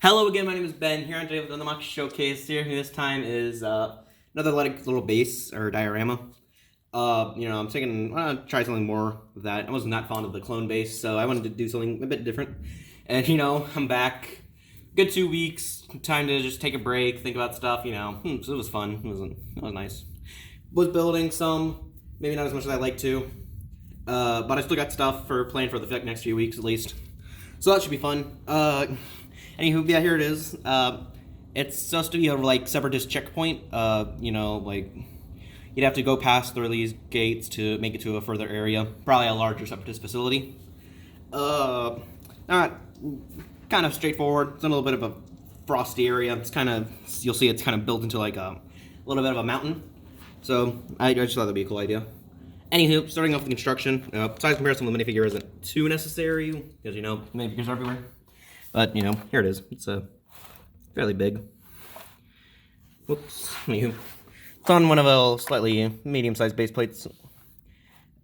Hello again, my name is Ben, here on today with the MOC Showcase here. This time is another little base or diorama. I'm I want to try something more with that. I was not fond of the clone base, so I wanted to do something a bit different. And, I'm back. Good 2 weeks. Time to just take a break, think about stuff, So it was fun. It was nice. Was building some, maybe not as much as I'd like to. But I still got stuff for playing for the next few weeks at least. So that should be fun. Anywho, yeah, here it is. It's supposed to be a Separatist checkpoint. You'd have to go past through these gates to make it to a further area. Probably a larger Separatist facility. Not kind of straightforward. It's in a little bit of a frosty area. You'll see it's kind of built into a little bit of a mountain. So I just thought that'd be a cool idea. Anywho, starting off with the construction, size comparison with the minifigure isn't too necessary, because, minifigures are everywhere. But, here it is. It's fairly big. Whoops. Anywho, it's on one of a slightly medium-sized base plates.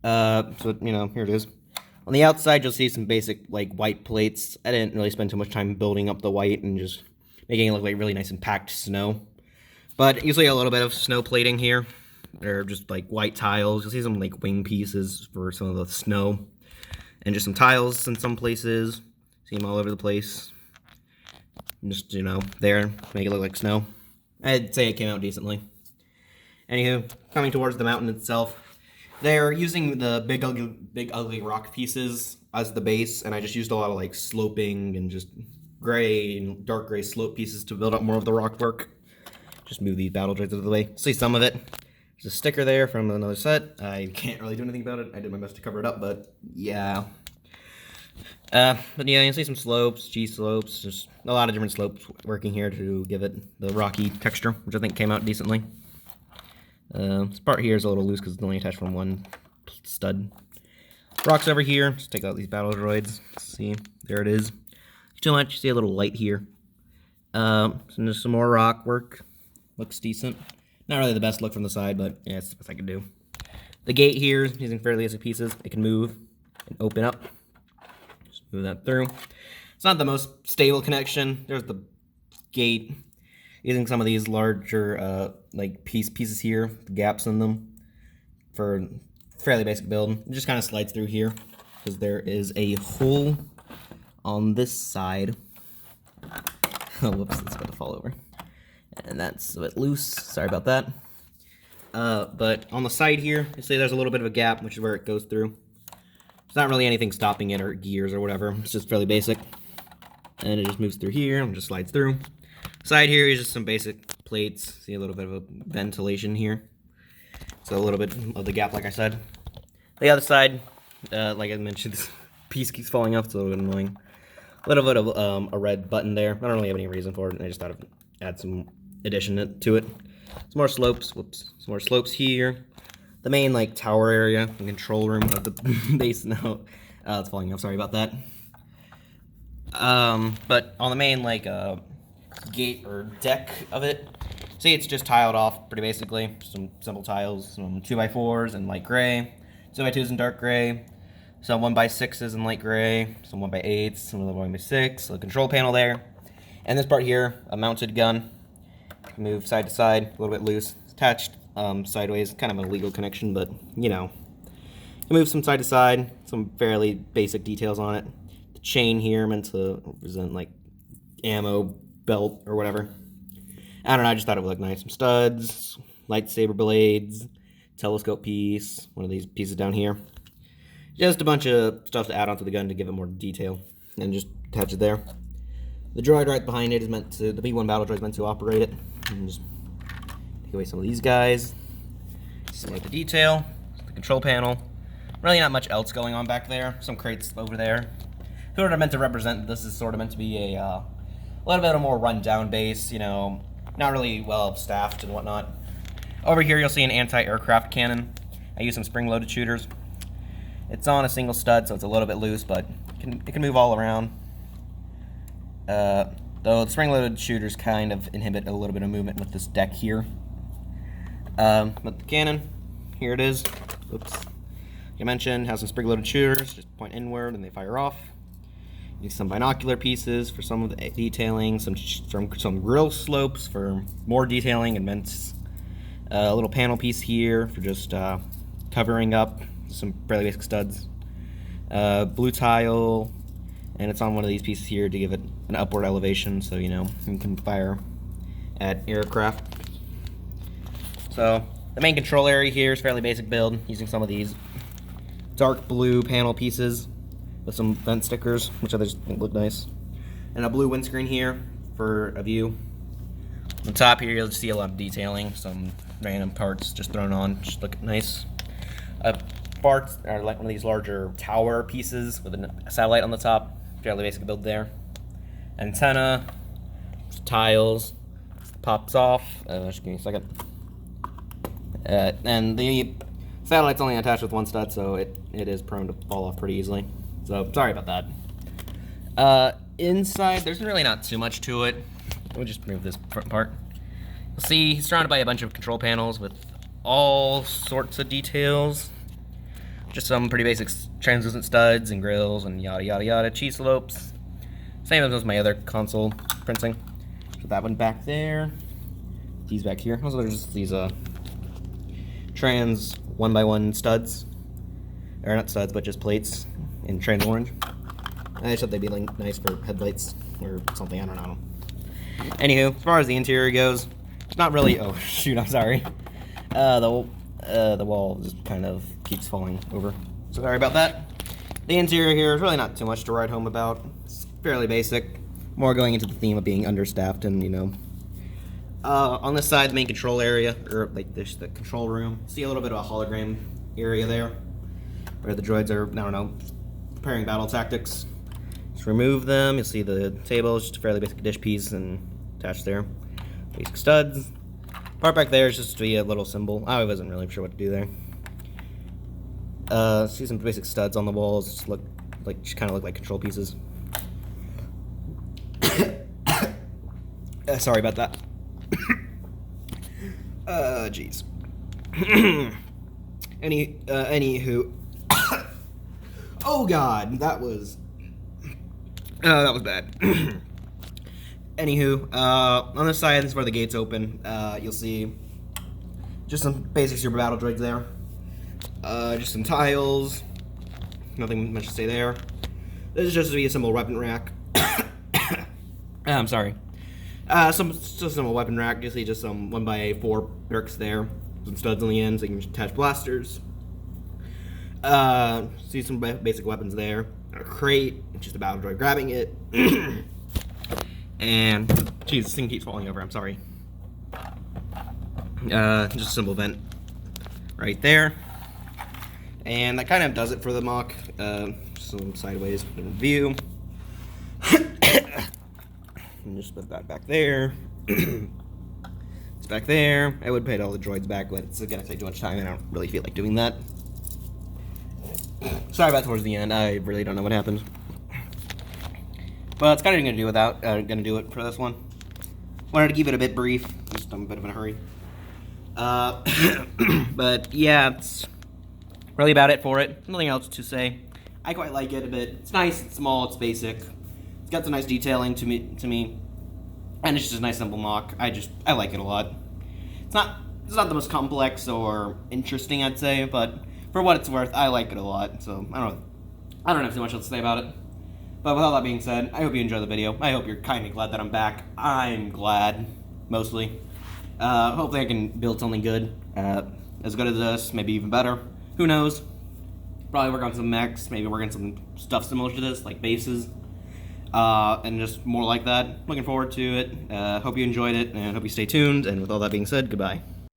Here it is. On the outside, you'll see some basic, white plates. I didn't really spend too much time building up the white and just making it look like really nice and packed snow. But you see a little bit of snow plating here. They're just white tiles. You'll see some wing pieces for some of the snow, and just some tiles in some places. See them all over the place. Just there, make it look like snow. I'd say it came out decently. Anywho, coming towards the mountain itself, they're using the big ugly rock pieces as the base, and I just used a lot of sloping and just gray and dark gray slope pieces to build up more of the rock work. Just move these battle droids out of the way. See some of it. There's a sticker there from another set. I can't really do anything about it. I did my best to cover it up, but yeah. But yeah, you see some slopes, G-slopes, just a lot of different slopes working here to give it the rocky texture, which I think came out decently. This part here is a little loose because it's only attached from one stud. Rocks over here, just take out these battle droids. See, there it is. Too much, you see a little light here. So there's some more rock work. Looks decent. Not really the best look from the side, but yeah, it's the best I can do. The gate here, using fairly easy pieces, it can move and open up. Just move that through. It's not the most stable connection. There's the gate. Using some of these larger, pieces here, gaps in them, for fairly basic build. It just kind of slides through here, because there is a hole on this side. Oh, whoops, it's about to fall over. And that's a bit loose. Sorry about that. But on the side here, you see there's a little bit of a gap, which is where it goes through. There's not really anything stopping it or gears or whatever. It's just fairly basic. And it just moves through here and just slides through. Side here is just some basic plates. See a little bit of a ventilation here. So a little bit of the gap, like I said. The other side, like I mentioned, this piece keeps falling off. It's a little bit annoying. A little bit of a red button there. I don't really have any reason for it. I just thought I'd add some addition to it. Some more slopes. Whoops. Some more slopes here. The main tower area, the control room of the base. No, it's falling off. Sorry about that. But on the main gate or deck of it, see it's just tiled off pretty basically. Some simple tiles, some 2x4s in light gray, 2x2s in dark gray, some 1x6s in light gray, some 1x8s, some 1x6. A control panel there. And this part here, a mounted gun. Move side to side, a little bit loose. It's attached sideways, kind of an illegal connection, but you move some side to side, some fairly basic details on it. The chain here meant to represent ammo belt or whatever. I don't know, I just thought it would look nice. Some studs, lightsaber blades, telescope piece, one of these pieces down here. Just a bunch of stuff to add onto the gun to give it more detail, and just attach it there. The droid right behind it is meant to, the B1 battle droid is meant to operate it. And just take away some of these guys. Select the detail, the control panel. Really not much else going on back there. Some crates over there. Sort of meant to represent, this is sort of meant to be a little bit of a more run-down base, not really well staffed and whatnot. Over here you'll see an anti-aircraft cannon. I use some spring-loaded shooters. It's on a single stud, so it's a little bit loose, but it can move all around. Though the spring-loaded shooters kind of inhibit a little bit of movement with this deck here. But the cannon, here it is. Oops. Like I mentioned, has some spring-loaded shooters. Just point inward and they fire off. some binocular pieces for some of the detailing, some grill slopes for more detailing and vents. A little panel piece here for just covering up some fairly basic studs. Blue tile, and it's on one of these pieces here to give it an upward elevation, so you can fire at aircraft. So the main control area here is fairly basic build, using some of these dark blue panel pieces with some vent stickers, which I just think look nice, and a blue windscreen here for a view. On the top here, you'll see a lot of detailing, some random parts just thrown on, just look nice. Parts are like one of these larger tower pieces with a satellite on the top, fairly basic build there. Antenna, tiles, pops off. Just give me a second. And the satellite's only attached with one stud, so it is prone to fall off pretty easily. So, sorry about that. Inside, there's really not too much to it. We'll just move this front part. You'll see he's surrounded by a bunch of control panels with all sorts of details. Just some pretty basic translucent studs and grills and yada yada yada. Cheese slopes. Same as my other console printing. Put that one back there. These back here. Also, there's just these trans 1x1 studs. Or not studs, but just plates in trans orange. I just thought they'd be like nice for headlights or something, I don't know. Anywho, as far as the interior goes, it's not really, oh shoot, I'm sorry. The wall just kind of keeps falling over. So sorry about that. The interior here is really not too much to write home about. It's fairly basic. More going into the theme of being understaffed and, on this side, the main control area, or like this, the control room, see a little bit of a hologram area there, where the droids are, I don't know, preparing battle tactics. Just remove them, you'll see the table is just a fairly basic dish piece and attached there. Basic studs. Part back there is just to be a little symbol. I wasn't really sure what to do there. See some basic studs on the walls, just kind of look like control pieces. Sorry about that. Jeez. Anywho. Oh God, that was bad. Anywho, on this side, this is where the gates open. You'll see just some basic super battle droids there. Just some tiles. Nothing much to say there. This is just to be a simple weapon rack. I'm sorry. Just a simple weapon rack. You see just some 1x4 bricks there. Some studs on the end so you can attach blasters. See some basic weapons there. A crate, just a battle droid grabbing it. And, geez, this thing keeps falling over, I'm sorry. Just a simple vent right there. And that kind of does it for the MOC. Some sideways view. And just put that back there. It's back there. I would put all the droids back, but it's gonna take too much time and I don't really feel like doing that. Sorry about towards the end. I really don't know what happened. But it's kind of gonna do it for this one. Wanted to keep it a bit brief. Just I'm a bit of in a hurry. But yeah, it's really about it for it. Nothing else to say. I quite like it a bit. It's nice, it's small, it's basic. It's got some nice detailing to me. And it's just a nice simple MOC. I like it a lot. It's not the most complex or interesting, I'd say, but for what it's worth, I like it a lot. So I don't have too much else to say about it. But with all that being said, I hope you enjoyed the video. I hope you're kind of glad that I'm back. I'm glad, mostly. Hopefully I can build something good. As good as this, maybe even better. Who knows? Probably work on some mechs, maybe work on some stuff similar to this, like bases. And just more like that. Looking forward to it. Hope you enjoyed it, and hope you stay tuned. And with all that being said, goodbye.